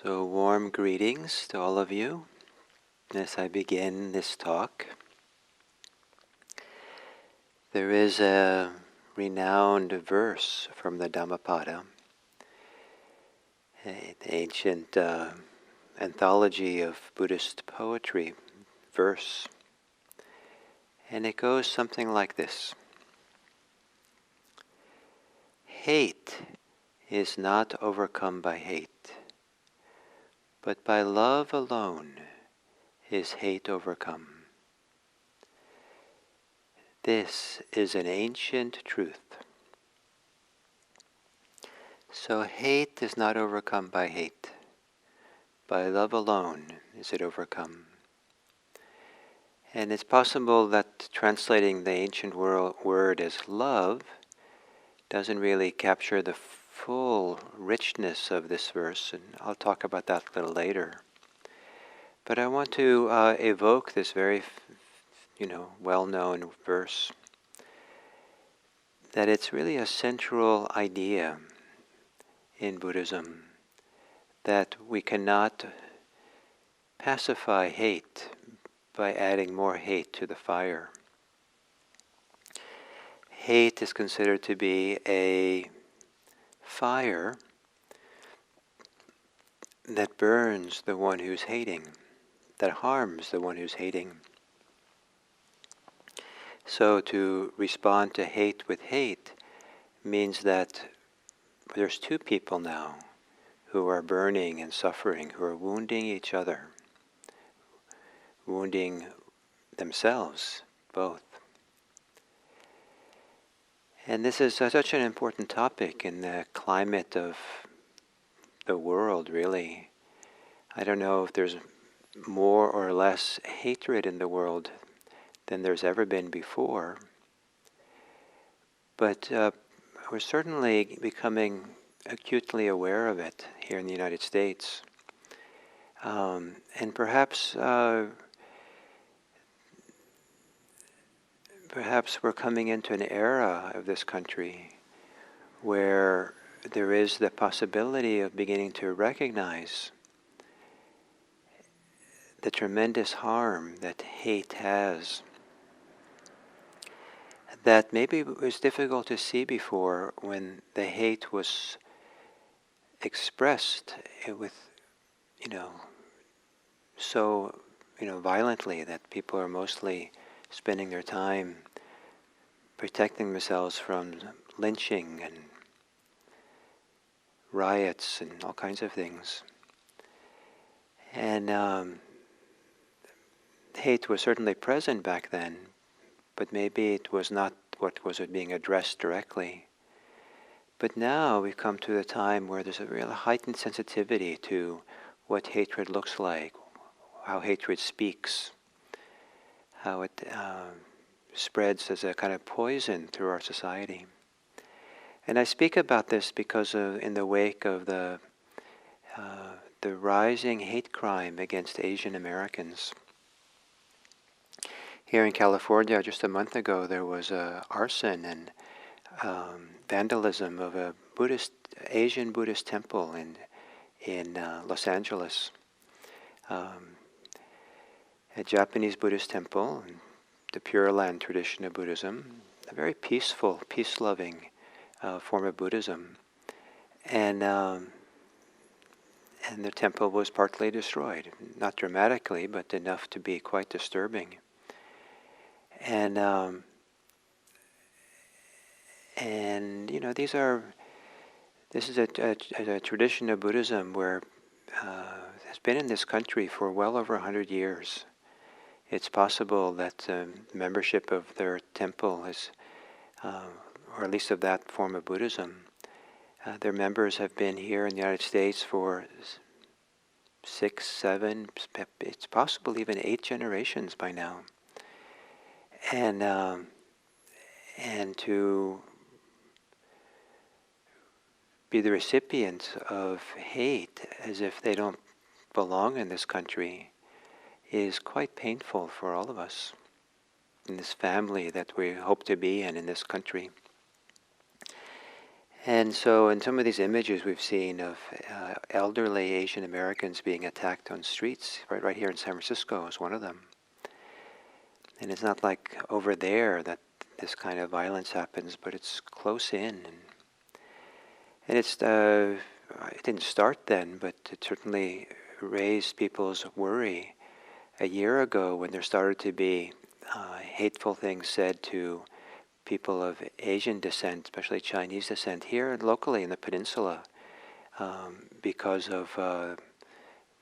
So warm greetings to all of you as I begin this talk. There is a renowned verse from the Dhammapada, an ancient anthology of Buddhist poetry verse, and it goes something like this. Hate is not overcome by hate, but by love alone is hate overcome. This is an ancient truth. So hate is not overcome by hate. By love alone is it overcome. And it's possible that translating the ancient word as love doesn't really capture the full richness of this verse, and I'll talk about that a little later. But I want to evoke this very well-known verse, that it's really a central idea in Buddhism, that we cannot pacify hate by adding more hate to the fire. Hate is considered to be a fire that burns the one who's hating, that harms the one who's hating. So to respond to hate with hate means that there's two people now who are burning and suffering, who are wounding each other, wounding themselves, both. And this is such an important topic in the climate of the world, really. I don't know if there's more or less hatred in the world than there's ever been before, but we're certainly becoming acutely aware of it here in the United States. And perhaps we're coming into an era of this country where there is the possibility of beginning to recognize the tremendous harm that hate has, that maybe was difficult to see before when the hate was expressed with, so, violently that people are mostly spending their time protecting themselves from lynching and riots and all kinds of things. And hate was certainly present back then, but maybe it was not what was being addressed directly. But now we've come to a time where there's a real heightened sensitivity to what hatred looks like, how hatred speaks, how it spreads as a kind of poison through our society. And I speak about this because in the wake of the rising hate crime against Asian Americans. Here in California, just a month ago, there was arson and vandalism of a Asian Buddhist temple in Los Angeles. A Japanese Buddhist temple, the Pure Land tradition of Buddhism, a very peaceful, peace-loving form of Buddhism. And the temple was partly destroyed, not dramatically, but enough to be quite disturbing. And this is a tradition of Buddhism where has been in this country for well over 100 years. It's possible that membership of their temple is, or at least of that form of Buddhism, their members have been here in the United States for 6, 7, it's possible even 8 generations by now. And to be the recipient of hate as if they don't belong in this country is quite painful for all of us in this family that we hope to be in this country. And so in some of these images we've seen of elderly Asian Americans being attacked on streets, right here in San Francisco is one of them. And it's not like over there that this kind of violence happens, but it's close in. And it didn't start then, but it certainly raised people's worry a year ago when there started to be hateful things said to people of Asian descent, especially Chinese descent, here locally in the peninsula because of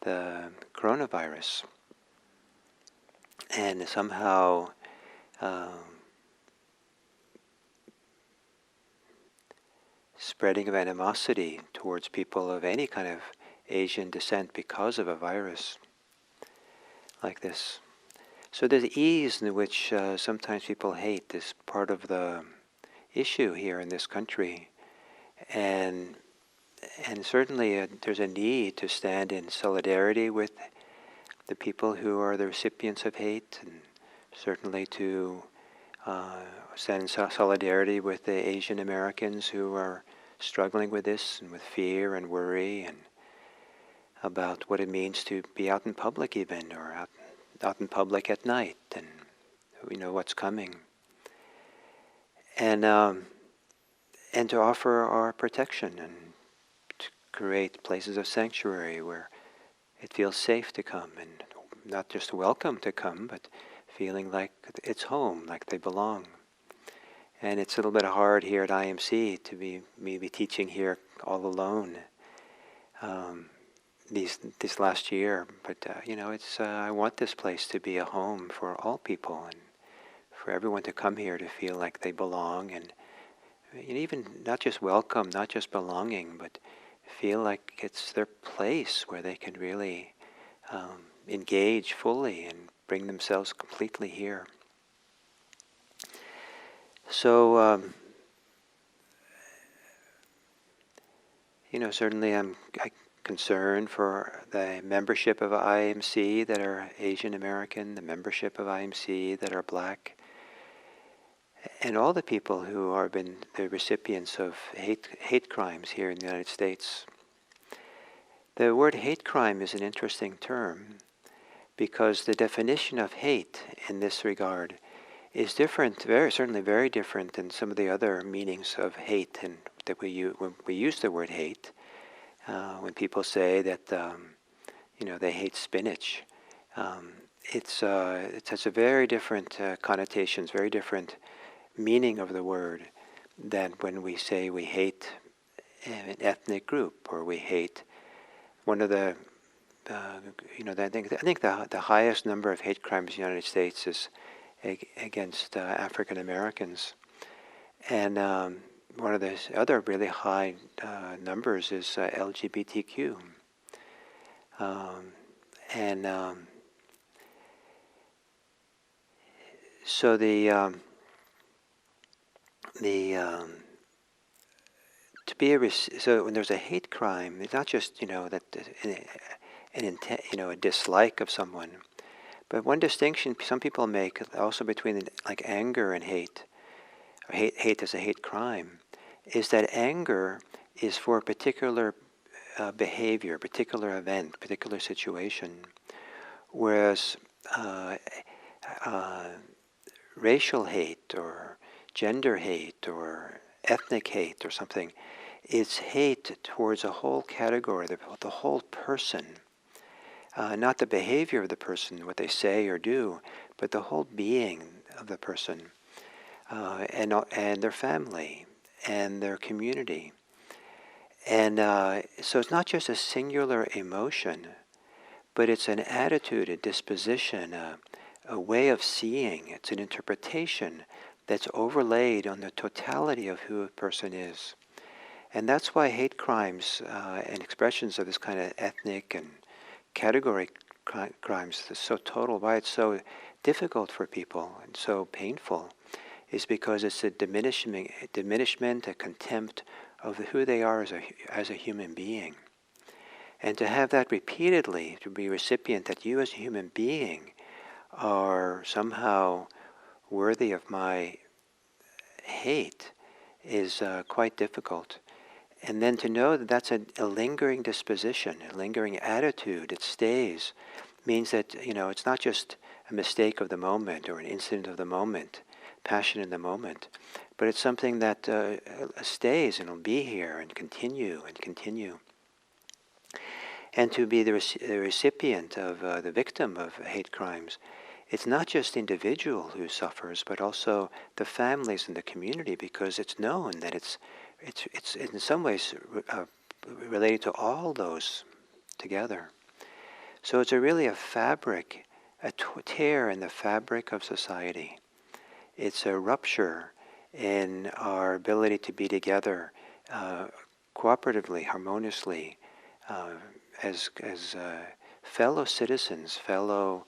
the coronavirus. And somehow spreading of animosity towards people of any kind of Asian descent because of a virus like this. So the ease in which sometimes people hate is part of the issue here in this country. And certainly there's a need to stand in solidarity with the people who are the recipients of hate, and certainly to stand in solidarity with the Asian Americans who are struggling with this and with fear and worry and about what it means to be out in public even, or out in public at night, and we know what's coming. And to offer our protection and to create places of sanctuary where it feels safe to come, and not just welcome to come, but feeling like it's home, like they belong. And it's a little bit hard here at IMC to be maybe teaching here all alone this last year. But it's I want this place to be a home for all people, and for everyone to come here to feel like they belong, and even not just welcome, not just belonging, but feel like it's their place where they can really engage fully and bring themselves completely here. So, certainly I'm concerned for the membership of IMC that are Asian American, the membership of IMC that are Black, and all the people who have been the recipients of hate crimes here in the United States. The word hate crime is an interesting term because the definition of hate in this regard is different, certainly very different than some of the other meanings of hate, and that when we use the word hate. When people say that they hate spinach, it has a very different connotations, very different meaning of the word than when we say we hate an ethnic group, or we hate one of the. I think the highest number of hate crimes in the United States is against African Americans, and one of the other really high numbers is LGBTQ, so so when there's a hate crime, it's not just that an intent, a dislike of someone, but one distinction some people make also between like anger and hate, or hate as a hate crime, is that anger is for a particular behavior, particular event, particular situation, whereas racial hate or gender hate or ethnic hate or something, it's hate towards a whole category, the whole person, not the behavior of the person, what they say or do, but the whole being of the person, and their family and their community. And so it's not just a singular emotion, but it's an attitude, a disposition, a way of seeing. It's an interpretation that's overlaid on the totality of who a person is. And that's why hate crimes and expressions of this kind of ethnic and category crimes is so total, why it's so difficult for people and so painful, is because it's a diminishment, a contempt of who they are as a human being. And to have that repeatedly, to be a recipient that you as a human being are somehow worthy of my hate, is quite difficult. And then to know that that's a lingering disposition, a lingering attitude, it stays, means that, it's not just a mistake of the moment or an incident of the moment, passion in the moment, but it's something that stays and will be here and continue and continue. And to be the recipient of, the victim of hate crimes, it's not just the individual who suffers, but also the families and the community, because it's known that it's in some ways related to all those together. So it's really a fabric, a tear in the fabric of society. It's a rupture in our ability to be together cooperatively, harmoniously, as fellow citizens, fellow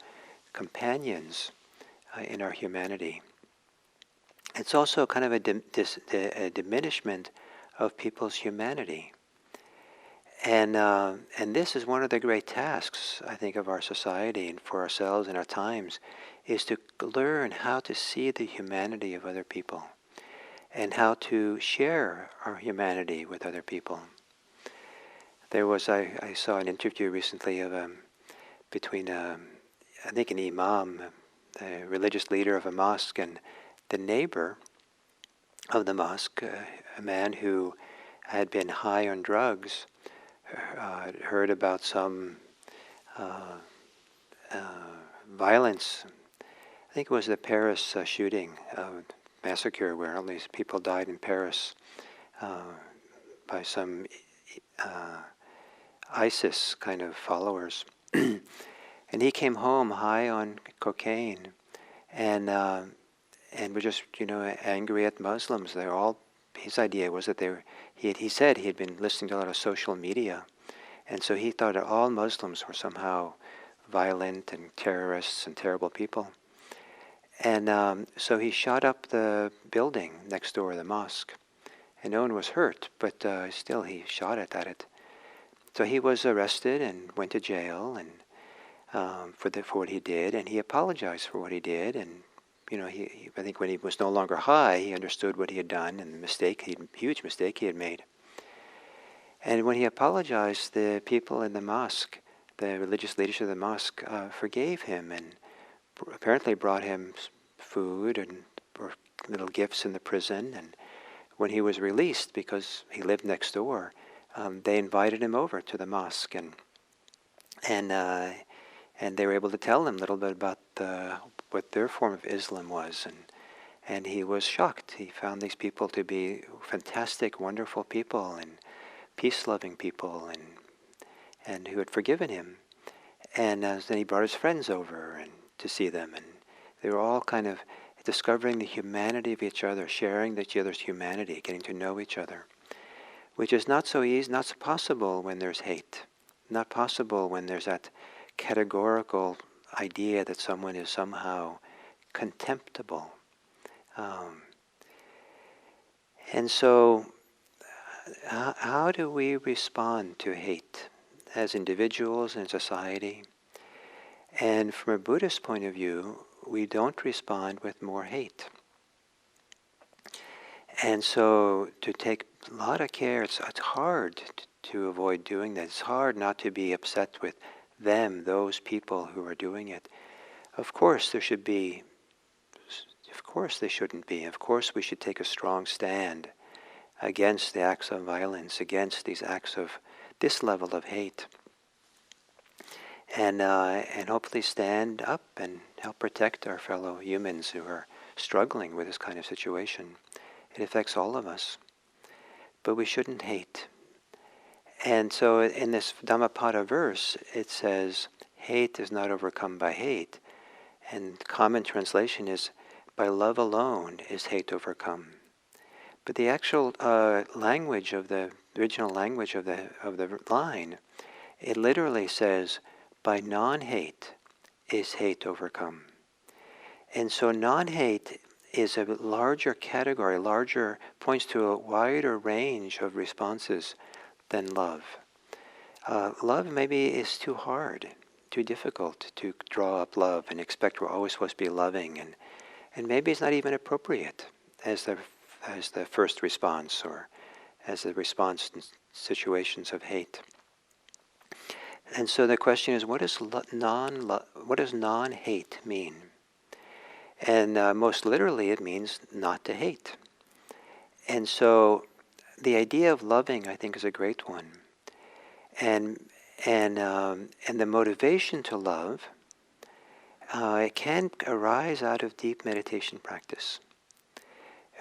companions in our humanity. It's also kind of a diminishment of people's humanity. And this is one of the great tasks, I think, of our society and for ourselves in our times, is to learn how to see the humanity of other people and how to share our humanity with other people. There was, I saw an interview recently of between, I think, an imam, a religious leader of a mosque, and the neighbor of the mosque, a man who had been high on drugs, heard about some violence. I think it was the Paris shooting, massacre, where all these people died in Paris by some ISIS kind of followers. And he came home high on cocaine, and was just angry at Muslims. They're all. His idea was that he said he had been listening to a lot of social media, and so he thought that all Muslims were somehow violent and terrorists and terrible people. And so he shot up the building next door to the mosque, and no one was hurt, but still he shot at it. So he was arrested and went to jail, and for what he did, and he apologized for what he did, and I think when he was no longer high, he understood what he had done and the huge mistake he had made. And when he apologized, the people in the mosque, the religious leadership of the mosque, forgave him and apparently brought him food and little gifts in the prison. And when he was released, because he lived next door, they invited him over to the mosque, and they were able to tell him a little bit about what their form of Islam was, and he was shocked. He found these people to be fantastic, wonderful people, and peace-loving people, and who had forgiven him. And then he brought his friends over and to see them, and they were all kind of discovering the humanity of each other, sharing each other's humanity, getting to know each other, which is not so easy, not so possible when there's hate, not possible when there's that categorical idea that someone is somehow contemptible. And so how do we respond to hate as individuals in society? And from a Buddhist point of view, we don't respond with more hate. And so to take a lot of care, it's hard to avoid doing that. It's hard not to be upset with them, those people who are doing it. Of course there should be, of course they shouldn't be. Of course we should take a strong stand against the acts of violence, against these acts of this level of hate. And hopefully stand up and help protect our fellow humans who are struggling with this kind of situation. It affects all of us. But we shouldn't hate. And so in this Dhammapada verse, it says, hate is not overcome by hate. And common translation is, by love alone is hate overcome. But the actual language of the original language of the line, it literally says, by non-hate is hate overcome. And so non-hate is a larger category, points to a wider range of responses than love. Love maybe is too hard, too difficult to draw up love and expect we're always supposed to be loving, and maybe it's not even appropriate as the first response or as a response in situations of hate. And so the question is, what does non-hate mean? And most literally, it means not to hate. And so the idea of loving, I think, is a great one. And the motivation to love, it can arise out of deep meditation practice.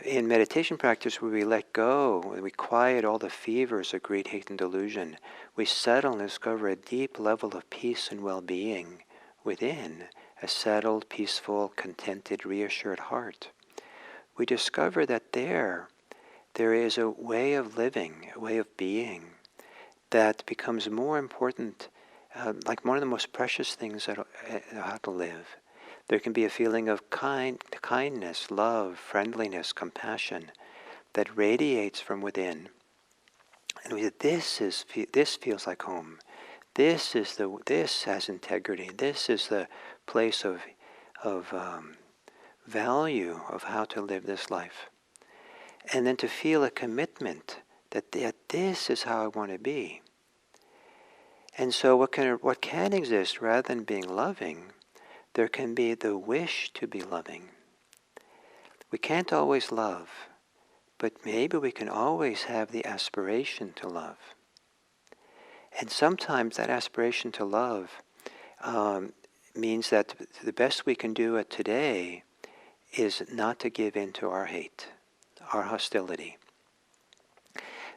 In meditation practice, where we let go, we quiet all the fevers of greed, hate, and delusion, we settle and discover a deep level of peace and well-being within, a settled, peaceful, contented, reassured heart. We discover that there is a way of living, a way of being, that becomes more important, like one of the most precious things how to live. There can be a feeling of kindness, love, friendliness, compassion that radiates from within. And we say, this feels like home. This has integrity. This is the place of value of how to live this life. And then to feel a commitment that this is how I want to be. And so what can exist rather than being loving, there can be the wish to be loving. We can't always love, but maybe we can always have the aspiration to love. And sometimes that aspiration to love means that the best we can do today is not to give in to our hate, our hostility.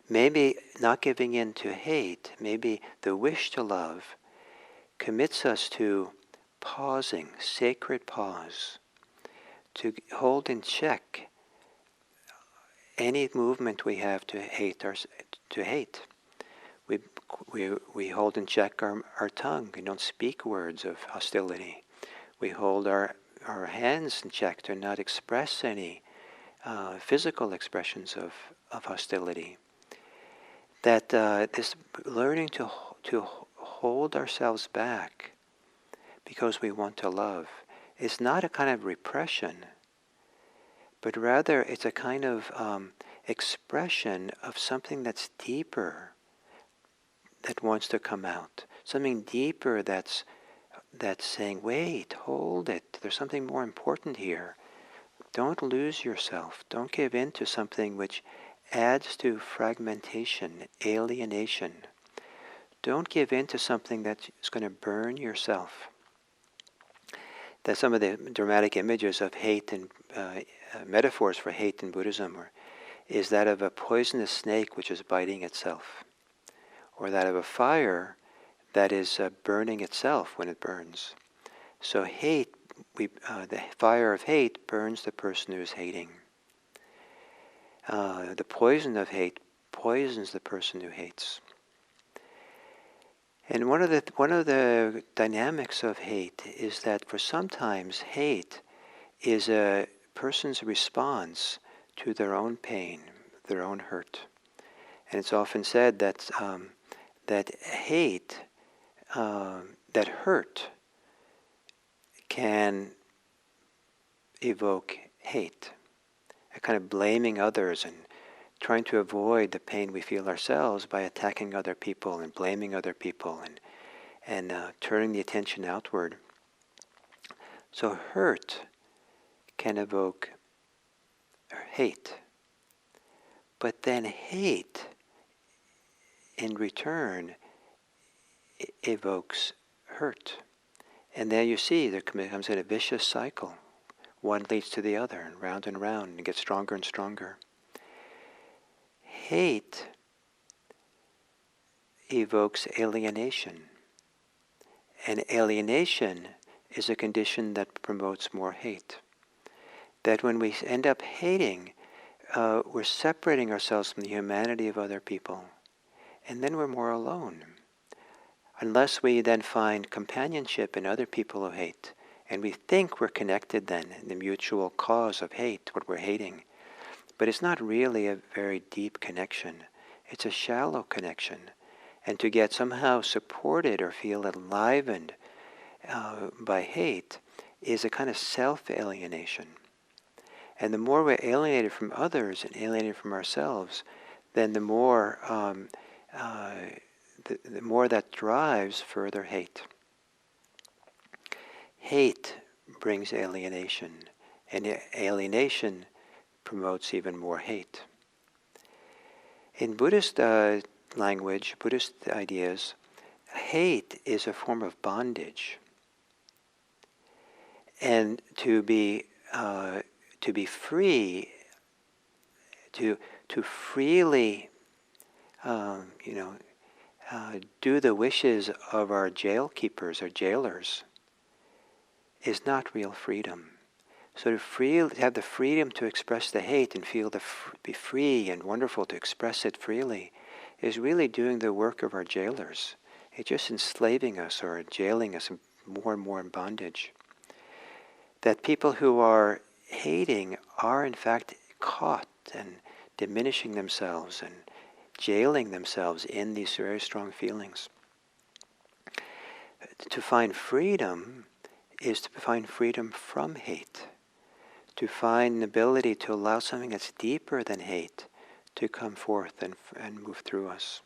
Maybe not giving in to hate, maybe the wish to love commits us to pausing, sacred pause, to hold in check any movement we have to hate. We hold in check our tongue. We don't speak words of hostility. We hold our hands in check to not express any physical expressions of hostility. That this learning to hold ourselves back because we want to love is not a kind of repression, but rather it's a kind of expression of something that's deeper, that wants to come out. Something deeper that's saying, wait, hold it. There's something more important here. Don't lose yourself. Don't give in to something which adds to fragmentation, alienation. Don't give in to something that's going to burn yourself. That some of the dramatic images of hate and metaphors for hate in Buddhism is that of a poisonous snake which is biting itself, or that of a fire that is burning itself when it burns. So hate, the fire of hate burns the person who is hating. The poison of hate poisons the person who hates. And one of the dynamics of hate is that for sometimes hate is a person's response to their own pain, their own hurt. And it's often said that that hate, that hurt, can evoke hate, a kind of blaming others and trying to avoid the pain we feel ourselves by attacking other people and blaming other people and turning the attention outward. So hurt can evoke hate, but then hate in return evokes hurt. And there you see, there comes in a vicious cycle. One leads to the other, and round, and gets stronger and stronger. Hate evokes alienation. And alienation is a condition that promotes more hate. That when we end up hating, we're separating ourselves from the humanity of other people. And then we're more alone. Unless we then find companionship in other people who hate, and we think we're connected then in the mutual cause of hate, what we're hating. But it's not really a very deep connection. It's a shallow connection. And to get somehow supported or feel enlivened by hate is a kind of self-alienation. And the more we're alienated from others and alienated from ourselves, then the more the more that drives further hate. Hate brings alienation, and alienation promotes even more hate. In Buddhist language, Buddhist ideas, hate is a form of bondage. And to be free, to freely, do the wishes of our jail keepers or jailers is not real freedom. So to have the freedom to express the hate and be free and wonderful to express it freely is really doing the work of our jailers. It's just enslaving us or jailing us more and more in bondage. That people who are hating are in fact caught and diminishing themselves and jailing themselves in these very strong feelings. To find freedom is to find freedom from hate, to find an ability to allow something that's deeper than hate to come forth and move through us.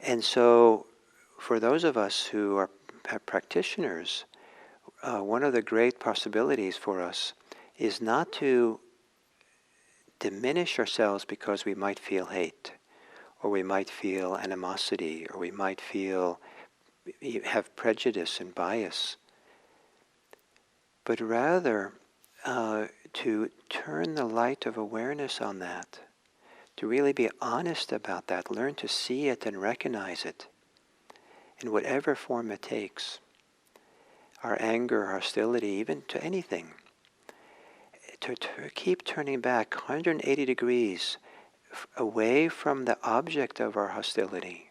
And so for those of us who are practitioners, one of the great possibilities for us is not to diminish ourselves because we might feel hate, or we might feel animosity, or we might have prejudice and bias, but rather to turn the light of awareness on that, to really be honest about that, learn to see it and recognize it in whatever form it takes. Our anger, hostility, even to anything. To keep turning back 180 degrees away from the object of our hostility,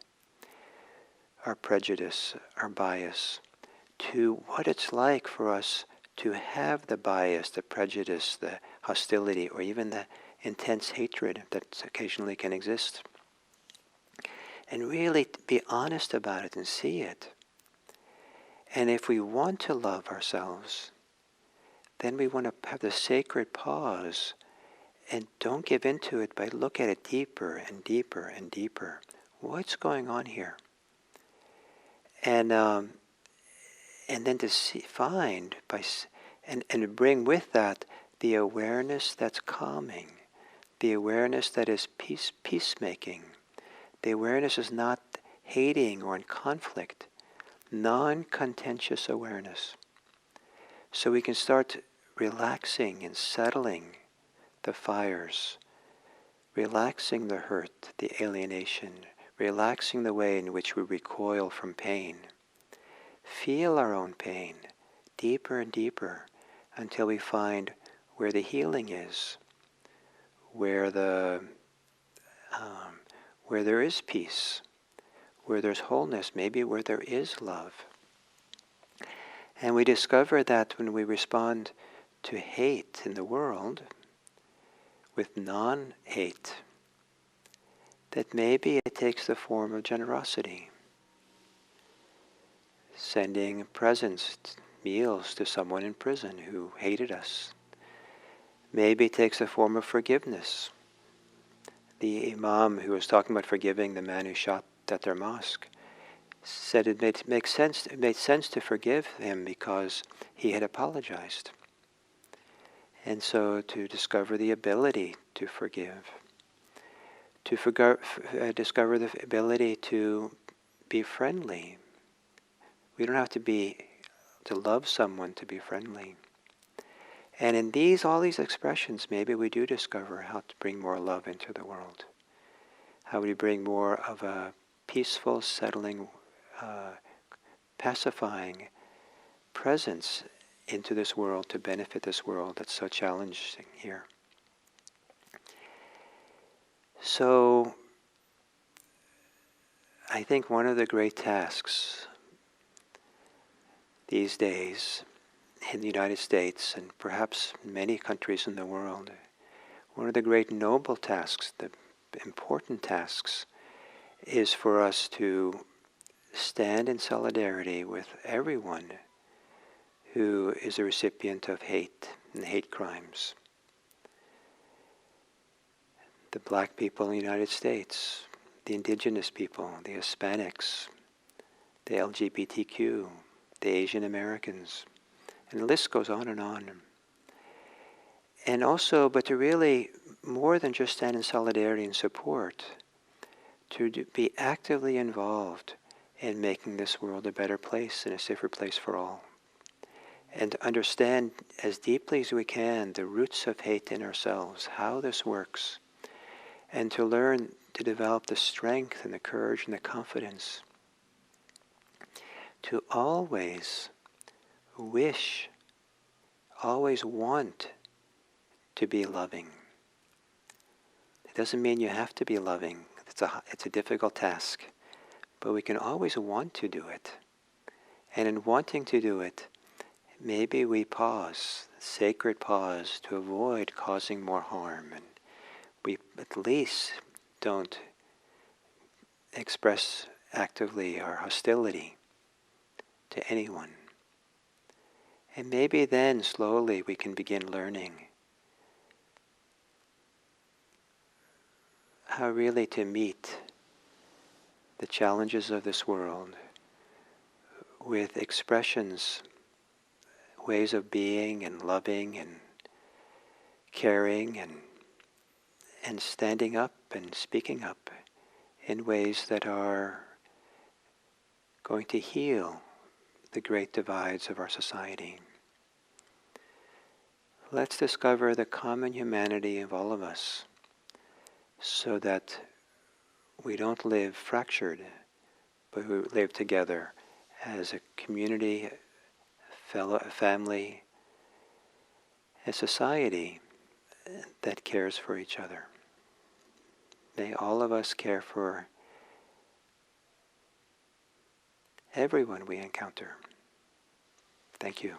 our prejudice, our bias, to what it's like for us to have the bias, the prejudice, the hostility, or even the intense hatred that occasionally can exist. And really be honest about it and see it. And if we want to love ourselves, then we want to have the sacred pause and don't give into it, but look at it deeper and deeper and deeper. What's going on here? And then to find and bring with that the awareness that's calming, the awareness that is peacemaking, the awareness is not hating or in conflict, non-contentious awareness. So we can start relaxing and settling the fires, relaxing the hurt, the alienation, relaxing the way in which we recoil from pain. Feel our own pain deeper and deeper until we find where the healing is, where there is peace, where there's wholeness, maybe where there is love. And we discover that when we respond to hate in the world with non-hate, that maybe it takes the form of generosity. Sending presents, meals to someone in prison who hated us. Maybe it takes the form of forgiveness. The imam who was talking about forgiving the man who shot at their mosque said it made sense to forgive him because he had apologized. And so to discover the ability to forgive, to discover the ability to be friendly. We don't have to love someone to be friendly. And in all these expressions, maybe we do discover how to bring more love into the world. How we bring more of a peaceful, settling, pacifying presence into this world to benefit this world that's so challenging here. So, I think one of the great tasks these days in the United States and perhaps many countries in the world, one of the great noble tasks, the important tasks, is for us to stand in solidarity with everyone who is a recipient of hate and hate crimes. the black people in the United States, the indigenous people, the Hispanics, the LGBTQ, the Asian Americans, and the list goes on and on. And also, but to really, more than just stand in solidarity and support, to be actively involved in making this world a better place and a safer place for all. And to understand as deeply as we can the roots of hate in ourselves, how this works, and to learn to develop the strength and the courage and the confidence to always wish, always want to be loving. It doesn't mean you have to be loving. It's a difficult task, but we can always want to do it. And in wanting to do it, maybe we pause, sacred pause, to avoid causing more harm. And we at least don't express actively our hostility to anyone. And maybe then slowly we can begin learning how really to meet the challenges of this world with expressions, ways of being and loving and caring and standing up and speaking up in ways that are going to heal the great divides of our society. Let's discover the common humanity of all of us so that we don't live fractured, but we live together as a community, a family, a society that cares for each other. May all of us care for everyone we encounter. Thank you.